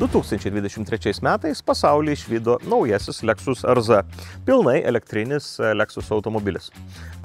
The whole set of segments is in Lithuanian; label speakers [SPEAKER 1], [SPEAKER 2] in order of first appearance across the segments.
[SPEAKER 1] 2023 metais pasaulį išvydo naujasis Lexus RZ, pilnai elektrinis Lexus automobilis.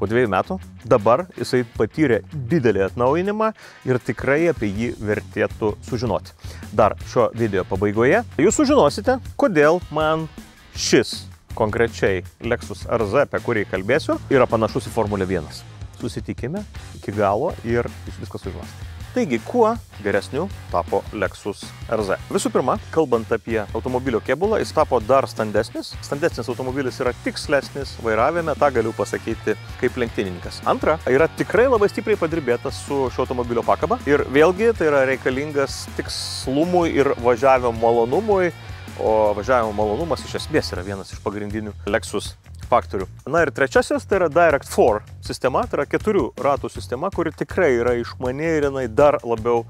[SPEAKER 1] Po 2 metų dabar jisai patyrė didelį atnaujinimą ir tikrai apie jį vertėtų sužinoti. Dar šio video pabaigoje jūs sužinosite, kodėl man šis konkrečiai Lexus RZ, apie kurį kalbėsiu, yra panašus į Formulę 1. Susitikime iki galo ir jūs viską sužinosite. Taigi, kuo geresniu tapo Lexus RZ? Visų pirma, kalbant apie automobilio kėbulą, jis tapo dar standesnis. Standesnis automobilis yra tikslesnis vairavime, tą galiu pasakyti kaip lenktynininkas. Antra, yra tikrai labai stipriai padirbėtas su šio automobilio pakaba. Ir vėlgi tai yra reikalingas tikslumui ir važiavimo malonumui. O važiavimo malonumas iš esmės yra vienas iš pagrindinių Lexus faktorių. Na ir trečiasis, tai yra Direct 4 sistema, tai yra 4 ratų sistema, kuri tikrai yra išmani ir jinai dar labiau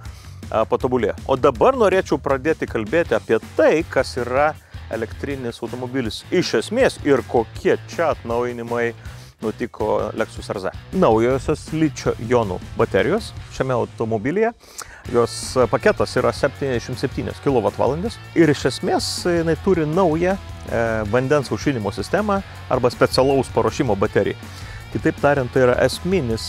[SPEAKER 1] patobulė. O dabar norėčiau pradėti kalbėti apie tai, kas yra elektrinis automobilis iš esmės ir kokie čia atnaujinimai nutiko Lexus RZ. Naujosios ličio jonų baterijos šiame automobilyje. Jos paketas yra 77 kWh ir iš esmės jinai turi naują vandens aušinimo sistemą arba specialaus paruošimo baterijai. Kitaip tariant, tai yra esminis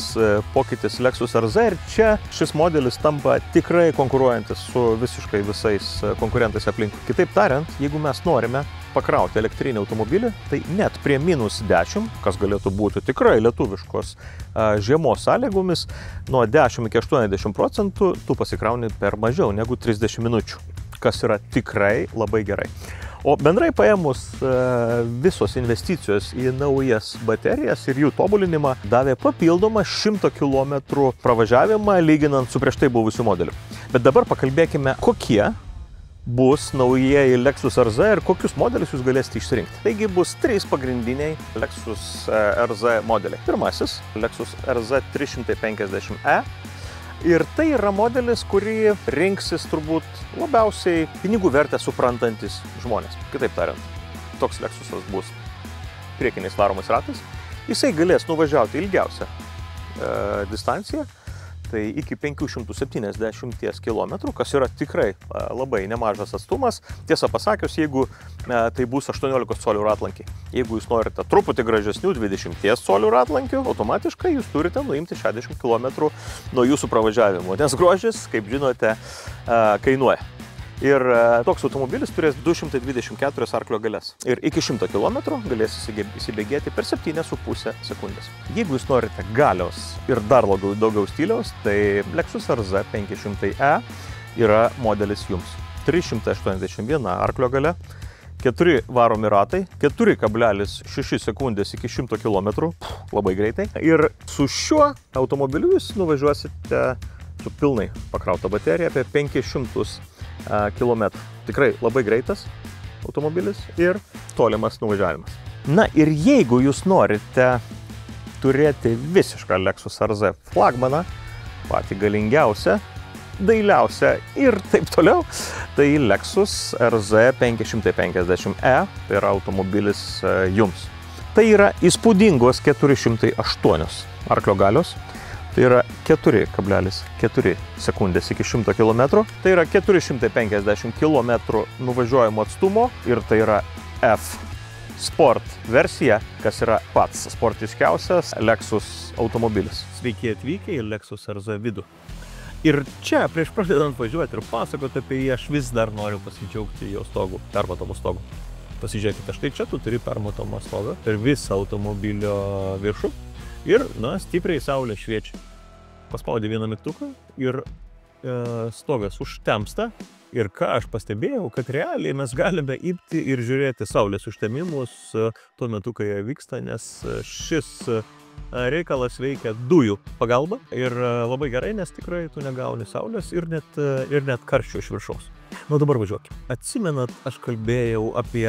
[SPEAKER 1] pokytis Lexus RZ ir čia šis modelis tampa tikrai konkuruojantis su visiškai visais konkurentais aplinkui. Kitaip tariant, jeigu mes norime pakrauti elektrinį automobilį, tai net prie -10, kas galėtų būti tikrai lietuviškos žiemos sąlygomis, nuo 10 iki 80% tu pasikrauni per mažiau negu 30 minučių, kas yra tikrai labai gerai. O bendrai paėmus visos investicijos į naujas baterijas ir jų tobulinimą davė papildomą 100 km pravažiavimą lyginant su prieš tai buvusiu modeliu. Bet dabar pakalbėkime, kokie bus naujieji Lexus RZ ir kokius modelius jūs galėsite išsirinkti. Taigi bus 3 pagrindiniai Lexus RZ modeliai. Pirmasis Lexus RZ 350e. Ir tai yra modelis, kurį rinksis turbūt labiausiai pinigų vertę suprantantis žmonės. Kitaip tariant, toks Lexusas bus priekiniais varomais ratais. Jisai galės nuvažiauti ilgiausią distanciją, tai iki 570 km, kas yra tikrai labai nemažas atstumas. Tiesą pasakius, jeigu tai bus 18 colių ratlankiai. Jeigu jūs norite truputį gražesnių 20 colių ratlankių, automatiškai jūs turite nuimti 60 km nuo jūsų pravažiavimo, nes grožis, kaip žinote, kainuoja. Ir toks automobilis turės 224 arklio galias. Ir iki 100 km galės įsibėgėti per 7,5 sekundės. Jeigu jūs norite galios ir dar daugiau stiliaus, tai Lexus RZ 500e yra modelis jums. 381 arklio galia, 4 varomi ratai, 4,6 sekundės iki 100 km, labai greitai. Ir su šiuo automobiliu jūs nuvažiuosite su pilnai pakrauta baterija apie 500 km. Tikrai labai greitas automobilis ir tolimas nuvažiavimas. Na ir jeigu jūs norite turėti visišką Lexus RZ flagmaną, patį galingiausią, dailiausią ir taip toliau, tai Lexus RZ 550e, tai yra automobilis jums. Tai yra įspūdingos 408 arklio galios. Tai yra 4,4 sekundės iki 100 km, tai yra 450 km nuvažiuojimo atstumo ir tai yra F Sport versija, kas yra pats sportiškiausias Lexus automobilis. Sveiki atvykę į Lexus RZ vidų. Ir čia, prieš pradedant važiuoti ir pasakoti apie jį, aš vis dar noriu pasidžiaugti jo stogu, permatomų stogų. Pasižiūrėkite, štai čia tu turi permatomą stogą per visą automobilio viršų. Ir, na, stipriai saulė šviečia. Paspaudė vieną mygtuką ir stogas užtemsta. Ir ką aš pastebėjau, kad realiai mes galime imti ir žiūrėti saulės užtemimus tuo metu, kai jie vyksta, nes šis reikalas veikia dujų pagalba. Ir labai gerai, nes tikrai tu negauni saulės ir net karščio iš viršaus. Nu, dabar važiuokim. Atsimenat, aš kalbėjau apie,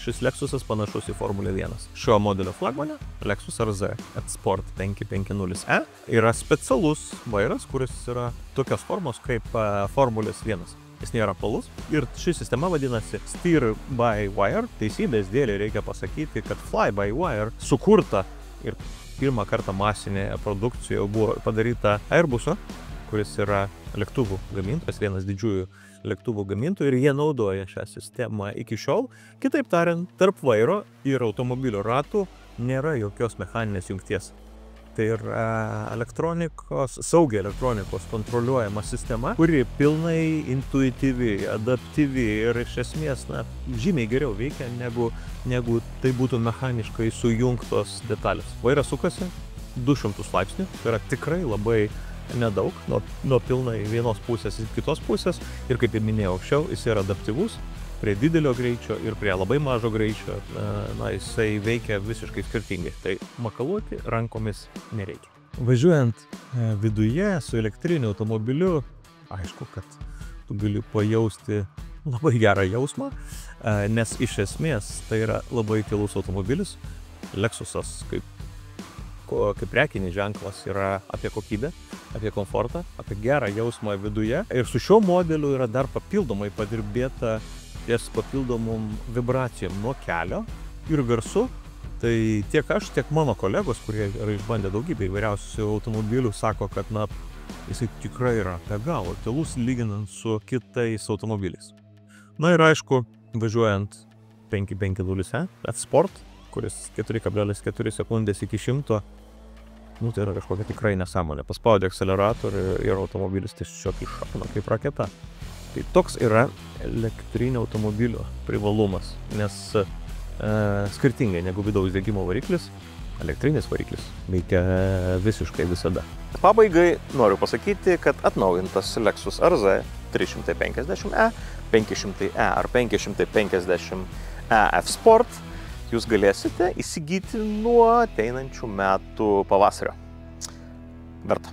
[SPEAKER 1] šis Lexusas panašus į Formulę 1. Šio modelio flagmane, Lexus RZ Sport 550e, yra specialus vairas, kuris yra tokios formos kaip Formulės 1. Jis nėra apvalus ir ši sistema vadinasi Steer by Wire. Teisybės dėlei reikia pasakyti, kad Fly by Wire sukurta ir pirmą kartą masinėje produkcijoje buvo padaryta Airbuso, kuris yra lėktuvų gamintojas, vienas didžiųjų lėktuvų gamintojų, ir jie naudoja šią sistemą iki šiol. Kitaip tariant, tarp vairo ir automobilio ratų nėra jokios mechaninės jungties. Tai yra saugia elektronikos kontroliuojama sistema, kuri pilnai intuityvi, adaptyvi ir iš esmės žymiai geriau veikia, negu tai būtų mechaniškai sujungtos detalės. Vairas sukasi 200 laipsnių, tai yra tikrai labai nedaug, nuo pilnai vienos pusės iki kitos pusės, ir kaip ir minėjau anksčiau, jis yra adaptyvus prie didelio greičio ir prie labai mažo greičio, jisai veikia visiškai skirtingai, tai makaluoti rankomis nereikia. Važiuojant viduje su elektriniu automobiliu, aišku, kad tu gali pajausti labai gerą jausmą, nes iš esmės tai yra labai tylus automobilis. Lexusas kaip prekinis ženklas yra apie kokybę, apie komfortą, apie gerą jausmą viduje. Ir su šiuo modeliu yra dar papildomai padirbėta ties papildomom vibracijom nuo kelio ir garsu. Tai tiek aš, tiek mano kolegos, kurie yra išbandę daugybę įvairiausių automobilių, sako, kad jisai tikrai yra be galo tylus lyginant su kitais automobiliais. Ir aišku, važiuojant 550e F-Sport, kuris 4,4 sekundės iki 100, tai yra kažkokia tikrai nesąmonė. Paspaudė akceleratorių ir automobilis tiesiog iššauna kaip raketa. Tai toks yra elektrinio automobilio privalumas, nes skirtingai negu vidaus degimo variklis, elektrinis variklis veikia visiškai visada. Pabaigai noriu pasakyti, kad atnaujintas Lexus RZ 350e, 500e ar 550e F-Sport jūs galėsite įsigyti nuo ateinančių metų pavasario. Verta.